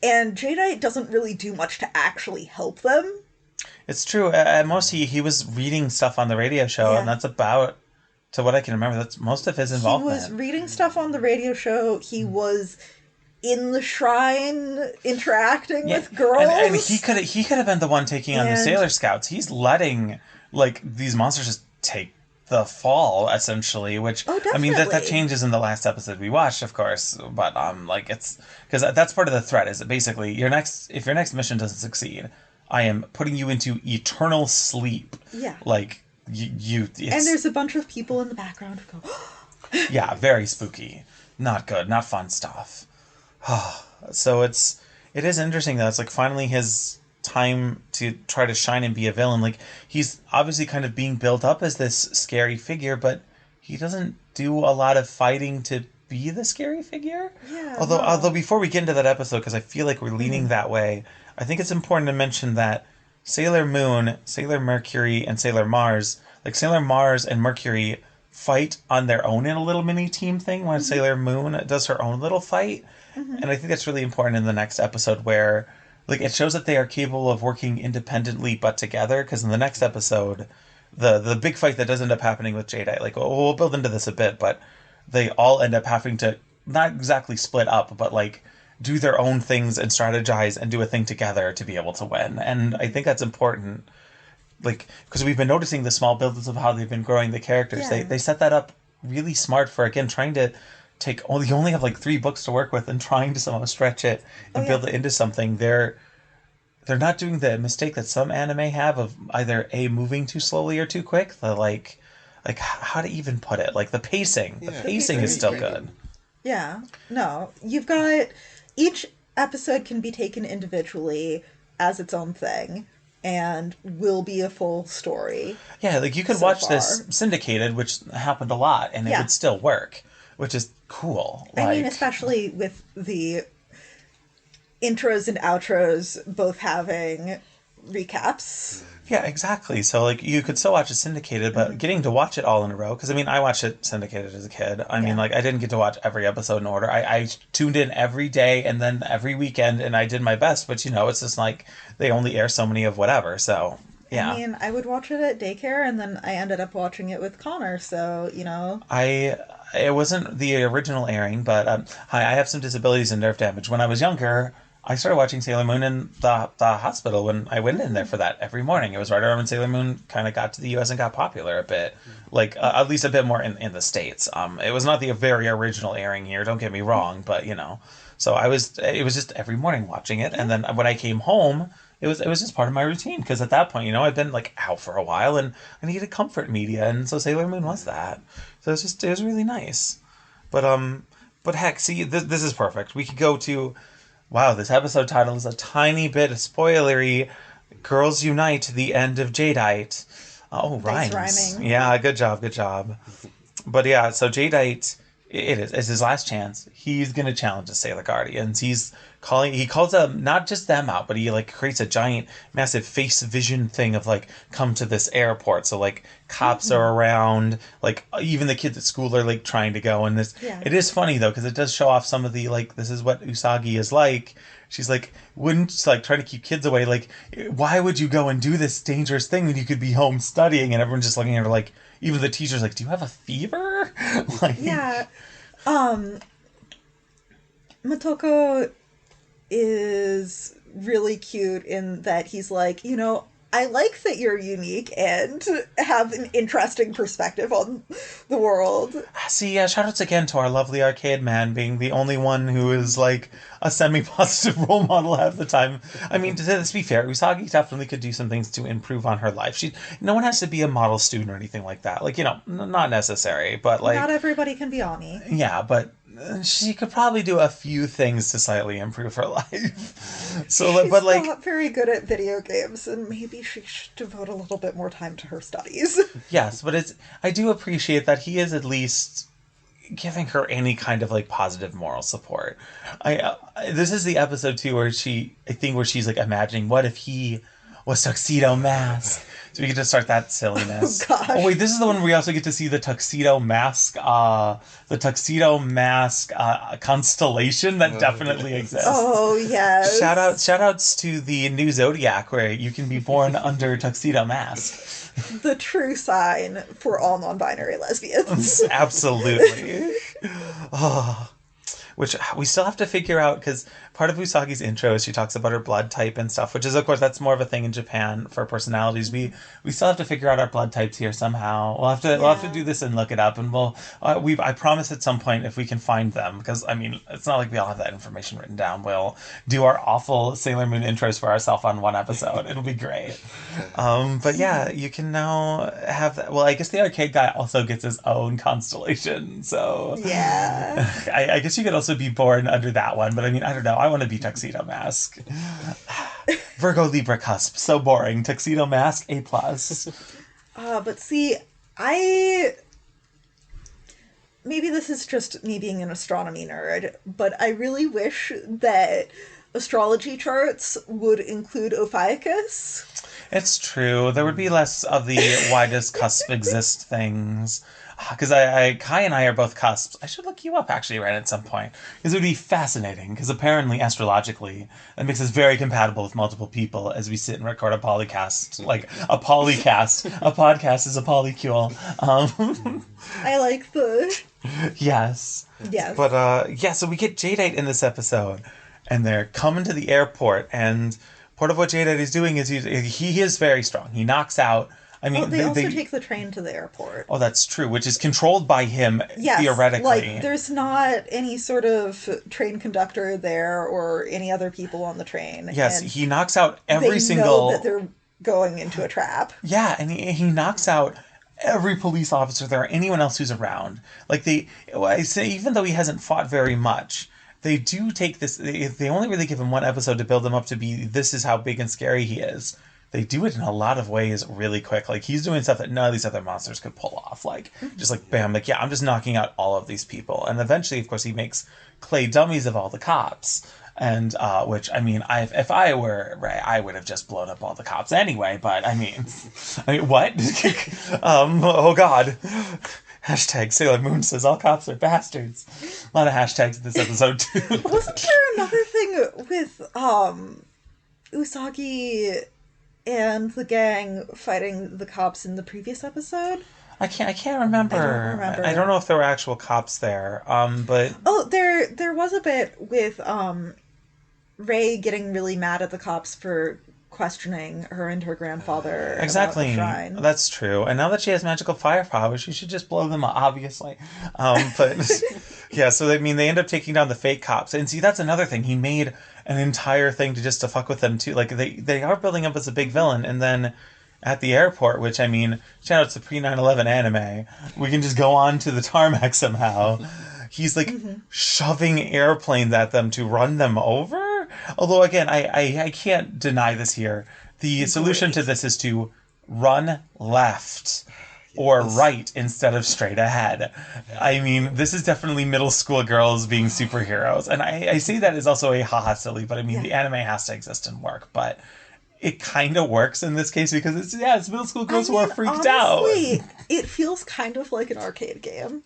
And Jadeite doesn't really do much to actually help them. It's true. At most, he was reading stuff on the radio show, Yeah. and that's about, to what I can remember, that's most of his involvement. He was reading stuff on the radio show. He was in the shrine interacting with girls. And he could have been the one taking on the Sailor Scouts. He's letting, like, these monsters just take the fall, essentially, which, I mean, that changes in the last episode we watched, of course, but, like, it's, because that's part of the threat, is that basically, if your next mission doesn't succeed, I am putting you into eternal sleep. Yeah. Like, and there's a bunch of people in the background who go, yeah, very spooky. Not good, not fun stuff. So it is interesting that it's, like, finally his time to try to shine and be a villain. Like, he's obviously kind of being built up as this scary figure, but he doesn't do a lot of fighting to be the scary figure. Yeah. Although before we get into that episode, because I feel like we're leaning that way, I think it's important to mention that Sailor Moon, Sailor Mercury, and Sailor Mars, like, Sailor Mars and Mercury fight on their own in a little mini team thing when Sailor Moon does her own little fight. And I think that's really important in the next episode where, like, it shows that they are capable of working independently but together, because in the next episode, the big fight that does end up happening with Jadeite, like, we'll build into this a bit, but they all end up having to not exactly split up, but, like, do their own things and strategize and do a thing together to be able to win. And I think that's important, like, because we've been noticing the small builds of how they've been growing the characters. Yeah. They set that up really smart for, again, trying to take, you only have, like, 3 books to work with, and trying to somehow stretch it and build it into something. They're not doing the mistake that some anime have of either moving too slowly or too quick. The, like how to even put it, like, the pacing. Yeah, the pacing is still good. Yeah. No. You've got... Each episode can be taken individually as its own thing and will be a full story. Yeah, like, you could watch this syndicated, which happened a lot, and it would still work, which is cool. I mean, especially with the intros and outros both having recaps. Yeah, exactly. So, like, you could still watch it syndicated, but getting to watch it all in a row, because, I mean, I watched it syndicated as a kid. I mean, like, I didn't get to watch every episode in order. I tuned in every day and then every weekend, and I did my best, but, you know, it's just like they only air so many of whatever, so, yeah. I mean, I would watch it at daycare, and then I ended up watching it with Connor, so, you know. It wasn't the original airing, but I have some disabilities and nerve damage. When I was younger, I started watching Sailor Moon in the hospital when I went in there for that every morning. It was right around when Sailor Moon kind of got to the U.S. and got popular a bit, like, at least a bit more in the States. It was not the very original airing here, don't get me wrong, but, you know. So it was just every morning watching it, and then when I came home, it was just part of my routine, because at that point, you know, I'd been, like, out for a while, and I needed comfort media, and so Sailor Moon was that. So it was really nice. But heck, see, this is perfect. We could go to... Wow, this episode title is a tiny bit spoilery. Girls Unite, the end of Jadeite. Oh, rhymes. Nice rhyming. Yeah, good job. But yeah, so Jadeite it is. It's his last chance. He's gonna challenge the Sailor Guardians. He calls them not just them out, but he like creates a giant, massive face vision thing of like come to this airport. So like cops are around, like even the kids at school are like trying to go. And this, Yeah. it is funny though because it does show off some of the like this is what Usagi is like. She's like, wouldn't like trying to keep kids away. Like, why would you go and do this dangerous thing when you could be home studying? And everyone's just looking at her like, even the teacher's like, do you have a fever? Like, Yeah. Motoko is really cute in that he's like, I like that you're unique and have an interesting perspective on the world. See, shout outs again to our lovely arcade man being the only one who is like a semi-positive role model half the time. I mean, let's be fair, Usagi definitely could do some things to improve on her life. No one has to be a model student or anything like that. Like, not necessary, but like... Not everybody can be Ami. Yeah, but she could probably do a few things to slightly improve her life. So, She's but like... not very good at video games, and maybe she should devote a little bit more time to her studies. Yes, but I do appreciate that he is at least giving her any kind of like positive moral support. This is the episode too where she's like imagining what if he was Tuxedo Mask. So we get to start that silliness. Oh gosh. Oh wait, this is the one where we also get to see the Tuxedo Mask constellation that definitely exists. Oh yes. Shout outs to the new Zodiac where you can be born under Tuxedo Mask. The true sign for all non-binary lesbians. Absolutely. Oh. Which we still have to figure out, because part of Usagi's intro is she talks about her blood type and stuff, which is, of course, that's more of a thing in Japan for personalities. We still have to figure out our blood types here somehow. We'll have to do this and look it up, and I promise at some point if we can find them, because I mean it's not like we all have that information written down. We'll do our awful Sailor Moon intros for ourselves on one episode. It'll be great. But yeah, you can now have that. Well, I guess the arcade guy also gets his own constellation, so Yeah. I guess you could also be born under that one, but I mean, I don't know. I want to be Tuxedo Mask. Virgo Libra cusp. So boring. Tuxedo Mask, A+. But see, maybe this is just me being an astronomy nerd, but I really wish that astrology charts would include Ophiuchus. It's true. There would be less of the why does cusp exist things. Because Kai and I are both cusps. I should look you up, actually, right at some point. Because it would be fascinating. Because apparently, astrologically, that makes us very compatible with multiple people as we sit and record a polycast. Like, a polycast. A podcast is a polycule. I like the... Yes. Yes. But, so we get Jadeite in this episode. And they're coming to the airport. And part of what Jadeite is doing is he is very strong. He knocks out... I mean, they also take the train to the airport. Oh, that's true, which is controlled by him, theoretically. Like, there's not any sort of train conductor there or any other people on the train. Yes, he knocks out they know that they're going into a trap. Yeah, and he knocks out every police officer there, anyone else who's around. Like, I say, even though he hasn't fought very much, they do take this... They only really give him one episode to build him up to be, this is how big and scary he is. They do it in a lot of ways really quick. Like, he's doing stuff that none of these other monsters could pull off. Like, just like, bam, like, yeah, I'm just knocking out all of these people. And eventually, of course, he makes clay dummies of all the cops. And, which, I mean, if I were Ray, I would have just blown up all the cops anyway. But, I mean, what? Oh, God. Hashtag Sailor Moon says all cops are bastards. A lot of hashtags in this episode, too. Wasn't there another thing with, Usagi... and the gang fighting the cops in the previous episode? I can't remember. I don't know if there were actual cops there. But there was a bit with Ray getting really mad at the cops for questioning her and her grandfather. Exactly. About the shrine. That's true. And now that she has magical firepower, she should just blow them up, obviously. But yeah, so I mean, they end up taking down the fake cops. And see, that's another thing. He made an entire thing to fuck with them too. Like they are building up as a big villain, and then at the airport, which I mean, shout out to pre 9/11 anime, we can just go on to the tarmac somehow. He's like shoving airplanes at them to run them over. Although again, I can't deny this here. The solution to this is to run left. or right instead of straight ahead. I mean, this is definitely middle school girls being superheroes. And I say that as also a haha silly, but I mean, the anime has to exist and work. But it kind of works in this case because it's middle school girls who are freaked honestly, out. It feels kind of like an arcade game.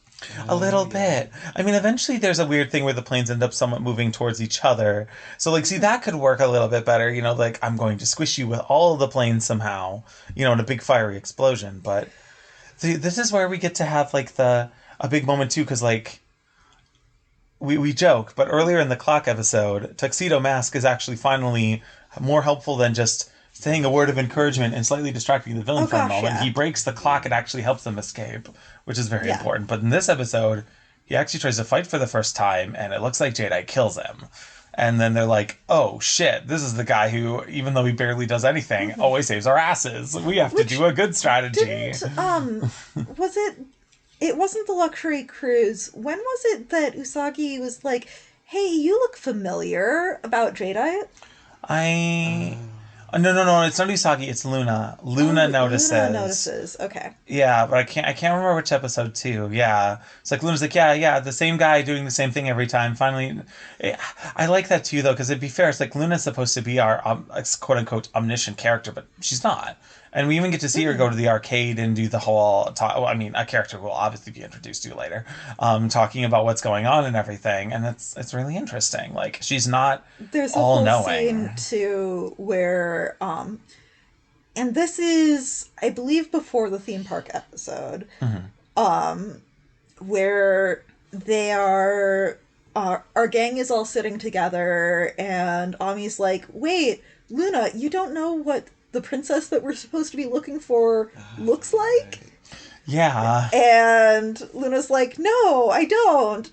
A little bit. I mean, eventually there's a weird thing where the planes end up somewhat moving towards each other. So, like, see, that could work a little bit better. You know, like, I'm going to squish you with all of the planes somehow, you know, in a big fiery explosion. But see, this is where we get to have, like, a big moment, too, because, like, we joke, but earlier in the clock episode, Tuxedo Mask is actually finally more helpful than just saying a word of encouragement and slightly distracting the villain for a moment. Yeah. He breaks the clock and actually helps them escape, which is very important. But in this episode, he actually tries to fight for the first time, and it looks like Jadeite kills him. And then they're like, oh, shit, this is the guy who, even though he barely does anything, always saves our asses. We have to do a good strategy. Was it... It wasn't the luxury cruise. When was it that Usagi was like, hey, you look familiar about Jadeite? No, it's not Usagi, it's Luna. Luna notices. Luna notices, okay. Yeah, but I can't remember which episode too. Yeah. It's like Luna's like, yeah, the same guy doing the same thing every time. Finally, I like that too though, because it'd be fair, it's like Luna's supposed to be our quote unquote omniscient character, but she's not. And we even get to see her go to the arcade and do the whole a character we'll obviously be introduced to later, talking about what's going on and everything, and it's really interesting. Like, she's not There's a all whole knowing. scene too where and this is, I believe, before the theme park episode, where they are our gang is all sitting together and Ami's like, wait, Luna, you don't know what the princess that we're supposed to be looking for looks like? Yeah. And Luna's like, no, I don't.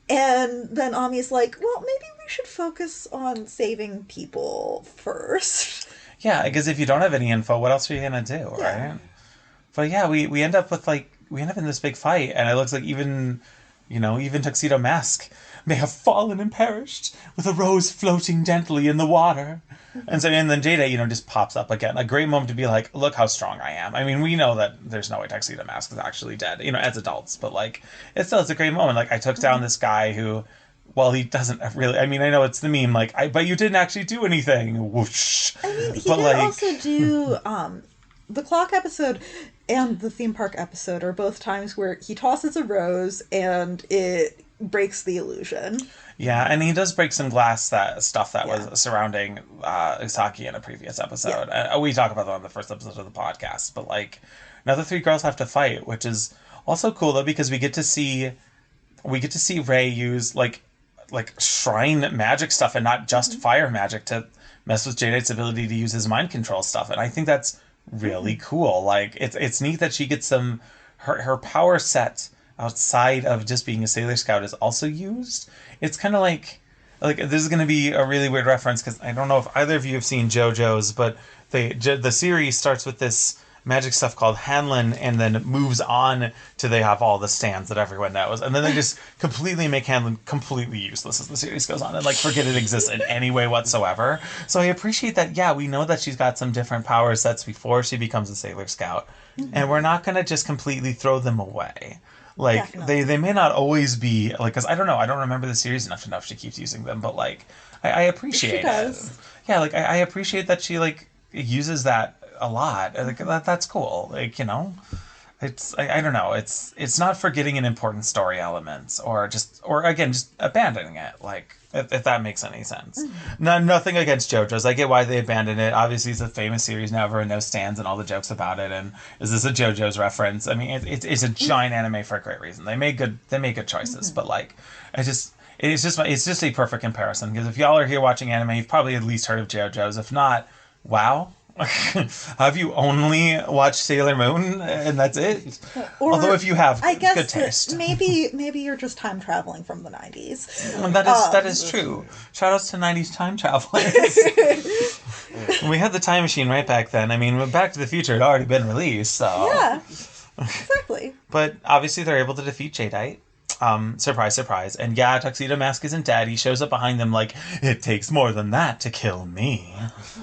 And then Ami's like, well, maybe we should focus on saving people first. Yeah, because if you don't have any info, what else are you gonna do, right? But yeah, we end up with we end up in this big fight, and it looks like even Tuxedo Mask may have fallen and perished, with a rose floating gently in the water. And then Jada, just pops up again. A great moment to be like, look how strong I am. I mean, we know that there's no way Tuxedo Mask is actually dead, as adults, but it's a great moment. Like, I took down this guy who, well, he doesn't really, I know it's the meme, but you didn't actually do anything. Whoosh. I mean, he did also do, the clock episode and the theme park episode are both times where he tosses a rose and it breaks the illusion. Yeah, and he does break some glass stuff that was surrounding Usagi in a previous episode. Yeah. We talk about that on the first episode of the podcast. But now the three girls have to fight, which is also cool though, because we get to see Rei use like shrine magic stuff and not just fire magic to mess with Jadeite's ability to use his mind control stuff. And I think that's really cool. It's neat that she gets her power set outside of just being a Sailor Scout is also used. It's kind of like this is going to be a really weird reference because I don't know if either of you have seen JoJo's, but the series starts with this magic stuff called Hanlon and then moves on to they have all the stands that everyone knows. And then they just completely make Hanlon completely useless as the series goes on and forget it exists in any way whatsoever. So I appreciate that, we know that she's got some different power sets before she becomes a Sailor Scout. And we're not going to just completely throw them away. They may not always be because I don't know, I don't remember the series enough to know if she keeps using them, but I appreciate it. Yeah, I appreciate that she uses that a lot. That's cool. It's I don't know. It's not forgetting an important story element or again just abandoning it. If that makes any sense. Nothing against JoJo's. I get why they abandoned it. Obviously, it's a famous series now. Everyone knows stands and all the jokes about it. And is this a JoJo's reference? I mean, it's a giant anime for a great reason. They made good choices. But it's just a perfect comparison because if y'all are here watching anime, you've probably at least heard of JoJo's. If not, wow. Have you only watched Sailor Moon and that's it? Or, although if you have, I guess good taste. Maybe you're just time traveling from the 90s. And that is true. Shout outs to 90s time travelers. We had the time machine right back then. I mean, Back to the Future had already been released, so yeah, exactly. But obviously they're able to defeat Jadeite. Surprise, surprise. And yeah, Tuxedo Mask isn't dead. He shows up behind them like, it takes more than that to kill me.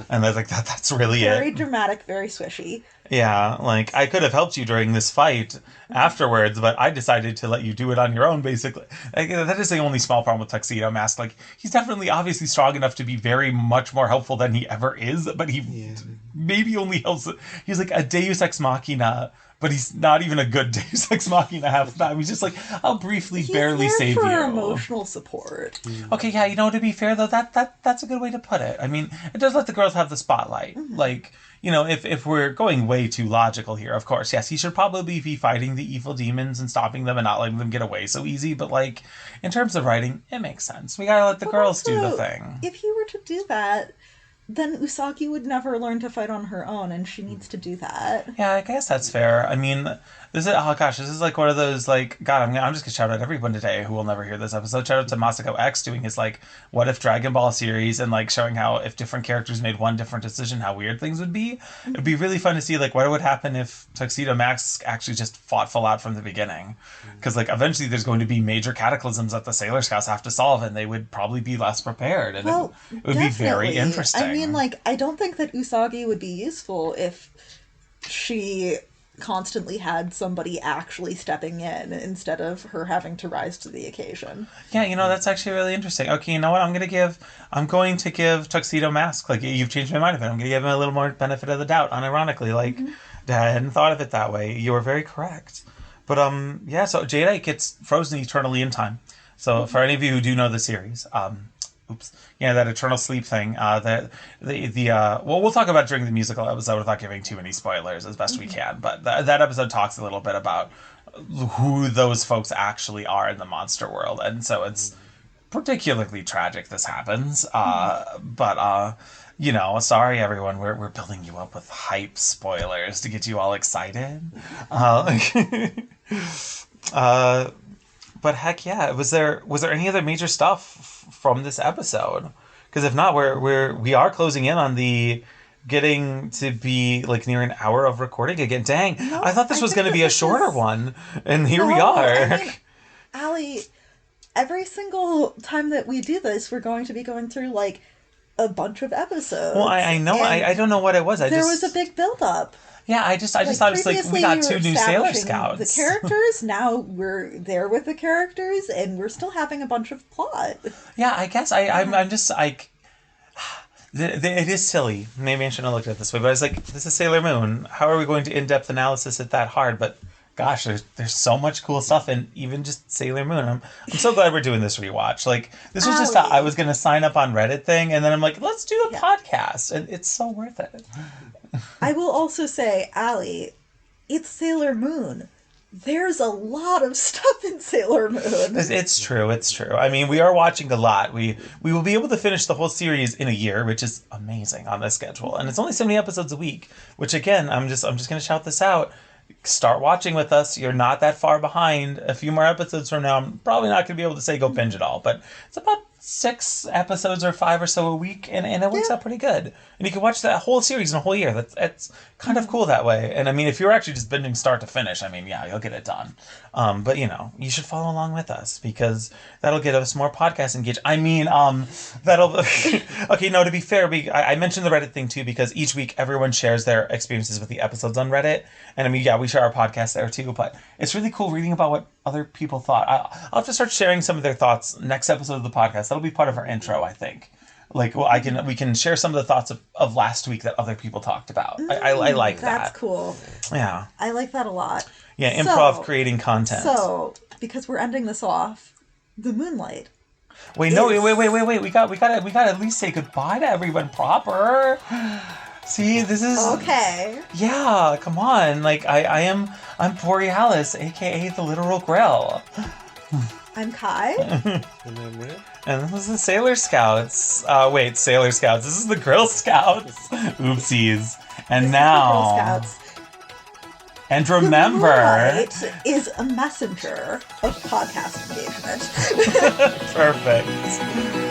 And they're like, that's really Very it. dramatic, very swishy. Yeah, like, I could have helped you during this fight afterwards, but I decided to let you do it on your own, basically. Like, that is the only small problem with Tuxedo Mask. Like, he's definitely obviously strong enough to be very much more helpful than he ever is, but he maybe only helps... He's like a Deus Ex Machina, but he's not even a good Deus Ex Machina half the time. He's just like, I'll briefly barely save you. He's there for emotional support. Okay, yeah, to be fair, though, that's a good way to put it. I mean, it does let the girls have the spotlight. Mm-hmm. Like... if we're going way too logical here, of course, yes, he should probably be fighting the evil demons and stopping them and not letting them get away so easy. But, like, in terms of writing, it makes sense. We gotta let the girls do the thing. If he were to do that, then Usagi would never learn to fight on her own, and she needs to do that. Yeah, I guess that's fair. I mean, this is like one of those, like, God, I'm just gonna shout out everyone today who will never hear this episode. Shout out to Masako X doing his, like, What If Dragon Ball series and, like, showing how if different characters made one different decision, how weird things would be. Mm-hmm. It'd be really fun to see, like, what would happen if Tuxedo Mask actually just fought full out from the beginning. Because, like, eventually there's going to be major cataclysms that the Sailor Scouts have to solve, and they would probably be less prepared. And it would be very interesting. I mean, like, I don't think that Usagi would be useful if she constantly had somebody actually stepping in instead of her having to rise to the occasion. Yeah, that's actually really interesting. Okay, you know what? I'm going to give Tuxedo Mask, like, you've changed my mind of it. I'm going to give him a little more benefit of the doubt, unironically. Like, I hadn't thought of it that way. You were very correct. But, yeah, so Jadeite gets frozen eternally in time. So, for any of you who do know the series, that eternal sleep thing. We'll talk about it during the musical episode without giving too many spoilers as best we can. But that episode talks a little bit about who those folks actually are in the monster world, and so it's particularly tragic this happens. But sorry everyone, we're building you up with hype spoilers to get you all excited. But heck yeah, was there any other major stuff from this episode? Because if not, we are closing in on the getting to be like near an hour of recording again. Dang, no, I thought this was going to be a shorter one, and here we are. I mean, Allie, every single time that we do this, we're going to be going through like a bunch of episodes. Well, I know. I don't know what it was. There was a big build-up. Yeah, I just thought it was like we got 2 new Sailor Scouts. The characters, now we're there with the characters, and we're still having a bunch of plot. Yeah, I guess I'm just like... It is silly. Maybe I shouldn't have looked at it this way, but I was like, this is Sailor Moon. How are we going to in-depth analysis it that hard? But gosh, there's so much cool stuff in even just Sailor Moon. I'm so glad we're doing this rewatch. Like, this was just I was going to sign up on Reddit thing, and then I'm like, let's do a podcast, and it's so worth it. I will also say, Allie, it's Sailor Moon. There's a lot of stuff in Sailor Moon. It's true. I mean, we are watching a lot. We will be able to finish the whole series in a year, which is amazing on this schedule. And it's only 70 episodes a week, which again, I'm just going to shout this out. Start watching with us. You're not that far behind. A few more episodes from now, I'm probably not going to be able to say go binge it all, but it's about 6 episodes or 5 or so a week, and it works out pretty good. And you can watch that whole series in a whole year. That's kind of cool that way. And I mean, if you're actually just binging start to finish, I mean, yeah, you'll get it done. But you should follow along with us because that'll get us more podcast engagement. I mean, that'll... Okay, no, to be fair, I mentioned the Reddit thing too because each week everyone shares their experiences with the episodes on Reddit. And I mean, yeah, we share our podcast there too, but it's really cool reading about what other people thought. I'll have to start sharing some of their thoughts next episode of the podcast. That'll be part of our intro, I think. Like, well, we can share some of the thoughts of last week that other people talked about. I like that. That's cool. Yeah. I like that a lot. Yeah, improv creating content. So, because we're ending this off, the Moonlight. Wait, we got to at least say goodbye to everyone proper. See, this is... Okay. Yeah, come on. Like, I'm Borealis, a.k.a. the Literal Grill. I'm Kai. And I'm Wren. And this is the Sailor Scouts. Sailor Scouts. This is the Girl Scouts. Oopsies. And this now... Girl Scouts. And remember... The Moonlight is a messenger of podcast engagement. Perfect.